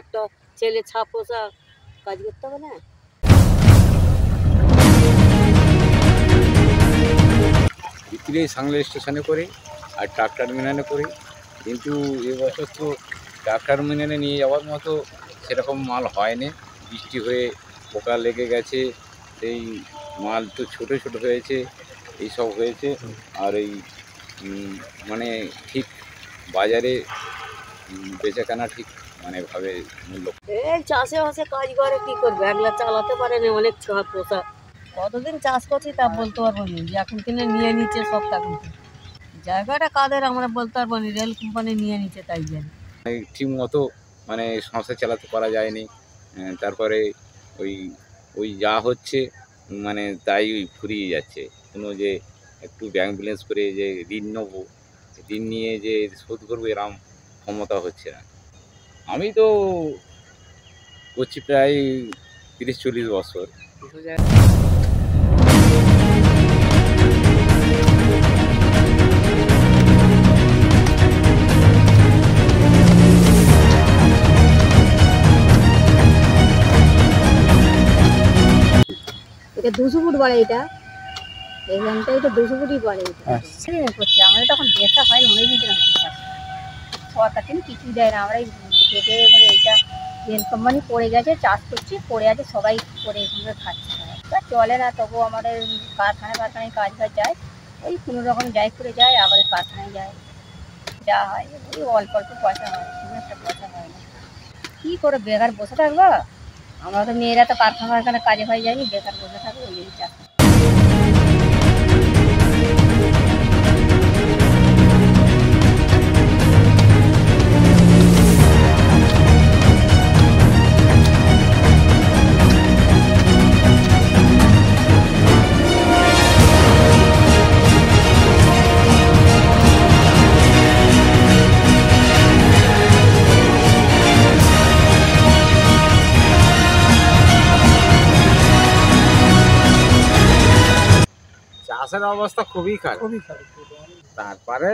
একটা ছেলে ছাপ পোষা কাজ করতে হবে না। বিক্রি সাংলা স্টেশনে করি আর ট্রাক টার্মিনালে করি, কিন্তু এবছর তো ট্রাক টার্মিনালে নিয়ে যাওয়ার মতো সেরকম মাল হয়নি। বৃষ্টি হয়ে পোকা লেগে গেছে, সেই মাল তো ছোটো ছোটো হয়েছে, এইসব হয়েছে। আর এই মানে ঠিক বাজারে বেচাকেনা ঠিক মানে ভাবে মূল্য। এই চাষে বাসে কাজ করে কি করবে, একলা চালাতে পারে না, অনেক ছাপ পোষা। কতদিন চাষ করছি তা বলতে পারবো না, যে এখন কিনে নিয়ে নিচ্ছে সব তখন জায়গাটা কাদের আমরা বলতে পারবো না, রেল কোম্পানি নিয়ে নিচ্ছে তাই জানি। ঠিক মতো মানে সংসার চালাতে পারা যায়নি। তারপরে ওই ওই যা হচ্ছে মানে তাই ফুরিয়ে যাচ্ছে। কোনো যে একটু ব্যাংক ব্যালেন্স করে যে ঋণ নেবো, ঋণ নিয়ে যে শোধ করবো এরকম ক্ষমতা হচ্ছে না। আমি তো করছি প্রায় 30-40 বছর। এটা 200 ফুট বাড়ে, এইখানটা এটা 200 ফুটই বাড়ে। করছি আমাদের তখন দেখা হয় অনেক দিন সরকার থেকে কিছুই দেয় না। আমরা খেটে মানে এইটা রেল কোম্পানি পড়ে গেছে, চাষ করছি পড়ে আছে, সবাই করে এখানে খাচ্ছে, চলে না। তবুও আমাদের কারখানায় কাজ ফাজ যায়, ওই কোনো রকম যাই করে যায়, আবার কারখানায় যায়, যা হয় ওই অল্প অল্প পয়সা হয়, কোনো একটা পয়সা হয় না। কী করে বেকার বসে থাকবো? আমরা তো মেয়েরা তো কারখানা কাজে ফাজে যায়নি, বেকার বসে থাকবো, ওই জন্য চাষ। চাষের অবস্থা খুবই খারাপ। তারপরে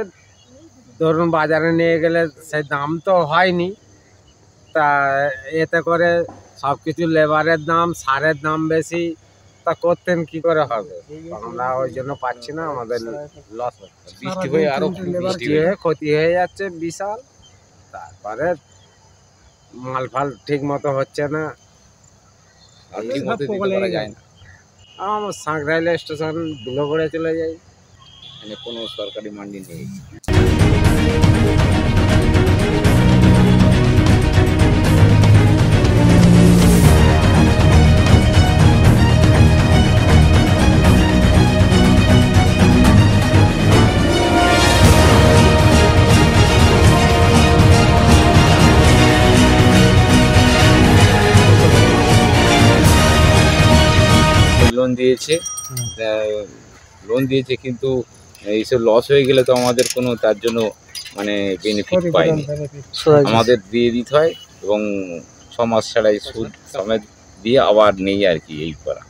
ধরুন বাজারে নিয়ে গেলে সেই দাম তো হয়নি, তা এতে করে সব কিছু লেবারের দাম, সারের দাম বেশি, তা করতেন কি করে হবে? আমরা ওই জন্য পাচ্ছি না, আমাদের লস হচ্ছে। বৃষ্টি হয়ে আরো বৃষ্টি হয়ে ক্ষতি হয়ে যাচ্ছে বিশাল। তারপরে মাল ফাল ঠিক মতো হচ্ছে না, আর ঠিক মতো দিতে পারা যায় না। আমার সাঁকরাইল স্টেশন ধুলো করে চলে যাই, মানে কোনো সরকারি মান্ডি নেই। লোন দিয়েছে কিন্তু এইসব লস হয়ে গেলে তো আমাদের কোনো তার জন্য মানে বেনিফিট পাইনি। আমাদের দিয়ে দিতে হয় এবং 6 মাস ছাড়াই সুদ সমেত দিয়ে আবার নেই আর কি, এই করা।